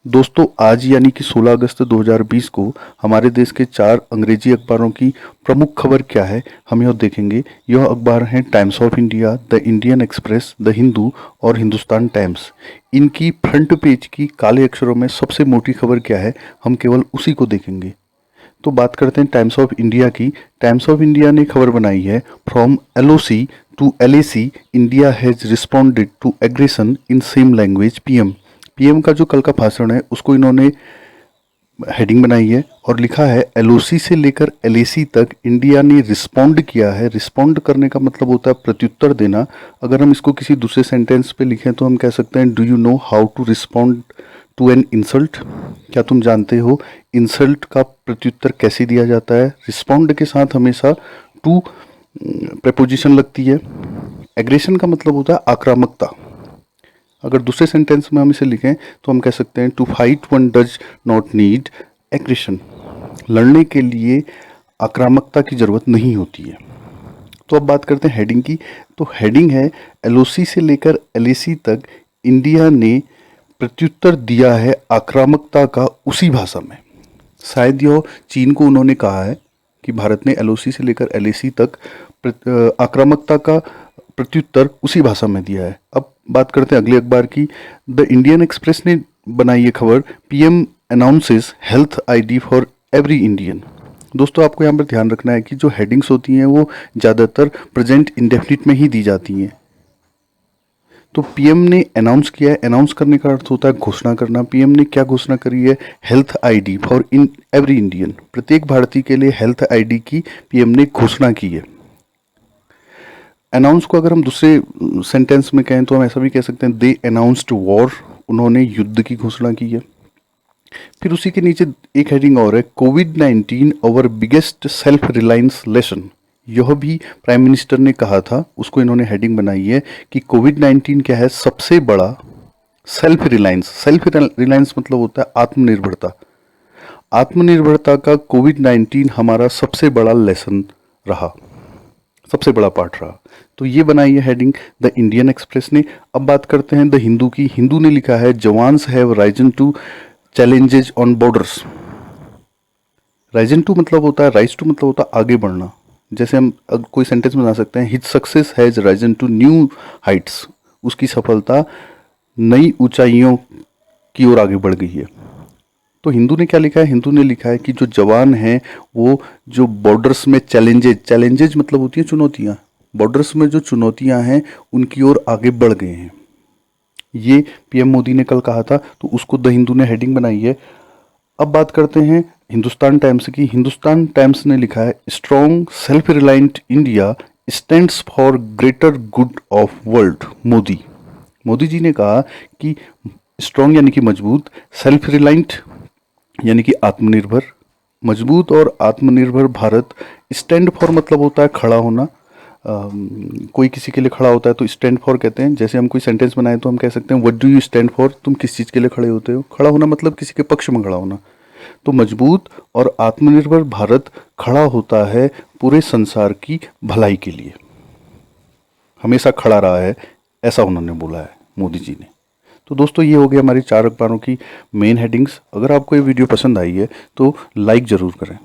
दोस्तों आज यानी कि 16 अगस्त 2020 को हमारे देश के 4 अंग्रेजी अखबारों की प्रमुख खबर क्या है हम यह देखेंगे। यह अखबार हैं Times of India, the Indian express, the Hindu और हिंदुस्तान टाइम्स। इनकी फ्रंट पेज की काले अक्षरों में सबसे मोटी खबर क्या है हम केवल उसी को देखेंगे। तो बात करते हैं टाइम्स ऑफ इंडिया की। टाइम्स ऑफ इंडिया ने खबर बनाई है, from LOC to LAC India has responded to aggression in same language. PM का जो कल का भाषण है उसको इन्होंने हेडिंग बनाई है और लिखा है एलओसी से लेकर एलएसी तक इंडिया ने रिस्पॉन्ड किया है। रिस्पॉन्ड करने का मतलब होता है प्रत्युत्तर देना। अगर हम इसको किसी दूसरे सेंटेंस पे लिखें तो हम कह सकते हैं, do you know how to respond to an insult. क्या तुम जानते हो इंसल्ट का प्रत्युत्तर कैसे दिया जाता है। रिस्पॉन्ड के साथ हमेशा टू प्रेपोजिशन लगती है। एग्रेशन का मतलब होता है आक्रामकता। अगर दूसरे सेंटेंस में हम इसे लिखें तो हम कह सकते हैं, to fight one does not need aggression. लड़ने के लिए आक्रामकता की जरूरत नहीं होती है। तो अब बात करते हैं हेडिंग की। तो हेडिंग है, एलओसी से लेकर एलएसी तक इंडिया ने प्रत्युत्तर दिया है आक्रामकता का उसी भाषा में। शायद यह चीन को उन्होंने कहा है कि भारत ने एलओसी से लेकर एलएसी तक आक्रामकता का प्रत्युत्तर उसी भाषा में दिया है। अब बात करते हैं अगले अखबार की। द इंडियन एक्सप्रेस ने बनाई ये खबर, PM announces health ID for every Indian. दोस्तों आपको यहाँ पर ध्यान रखना है कि जो हेडिंग्स होती हैं वो ज़्यादातर प्रेजेंट इंडेफिनिट में ही दी जाती हैं। तो पीएम ने अनाउंस किया है। अनाउंस करने का अर्थ होता है घोषणा करना। पीएम ने क्या घोषणा करी है, health ID for in every Indian. प्रत्येक भारतीय के लिए हेल्थ आईडी की पीएम ने घोषणा की है। अनाउंस को अगर हम दूसरे सेंटेंस में कहें तो हम ऐसा भी कह सकते हैं, दे अनाउंस्ड वॉर। उन्होंने युद्ध की घोषणा की है। फिर उसी के नीचे एक हेडिंग और है, कोविड-19 our biggest self reliance lesson. यह भी प्राइम मिनिस्टर ने कहा था, उसको इन्होंने हेडिंग बनाई है कि कोविड-19 क्या है, सबसे बड़ा सेल्फ रिलायंस। सेल्फ रिलायंस मतलब होता है आत्मनिर्भरता। आत्मनिर्भरता का कोविड-19 हमारा सबसे बड़ा लेसन रहा, सबसे बड़ा पार्ट रहा। तो ये बनाई है हेडिंग द इंडियन एक्सप्रेस ने। अब बात करते हैं द हिंदू की। हिंदू ने लिखा है, jawans have risen to challenges on borders. Risen to मतलब होता है, राइज टू मतलब होता है आगे बढ़ना। जैसे हम कोई सेंटेंस बना सकते हैं, his success has risen to new heights. उसकी सफलता नई ऊंचाइयों की ओर आगे बढ़ गई है। तो हिंदू ने क्या लिखा है, हिंदू ने लिखा है कि जो जवान हैं वो जो बॉर्डर्स में चैलेंजेज मतलब होती हैं चुनौतियां, बॉर्डर्स में जो चुनौतियां हैं उनकी ओर आगे बढ़ गए हैं। ये पीएम मोदी ने कल कहा था, तो उसको द हिंदू ने हेडिंग बनाई है। अब बात करते हैं हिंदुस्तान टाइम्स की। हिंदुस्तान टाइम्स ने लिखा है, strong self reliant India stands for greater good of world. Modi ji ने कहा कि स्ट्रॉन्ग यानी कि मजबूत, सेल्फ रिलायंट यानी कि आत्मनिर्भर, मजबूत और आत्मनिर्भर भारत। स्टैंड फॉर मतलब होता है खड़ा होना। कोई किसी के लिए खड़ा होता है तो स्टैंड फॉर कहते हैं। जैसे हम कोई सेंटेंस बनाए तो हम कह सकते हैं, what do you stand for. तुम किस चीज़ के लिए खड़े होते हो। खड़ा होना मतलब किसी के पक्ष में खड़ा होना। तो मजबूत और आत्मनिर्भर भारत खड़ा होता है पूरे संसार की भलाई के लिए, हमेशा खड़ा रहा है, ऐसा उन्होंने बोला है मोदी जी ने। तो दोस्तों ये हो गया हमारी 4 अखबारों की मेन हेडिंग्स। अगर आपको ये वीडियो पसंद आई है तो लाइक ज़रूर करें।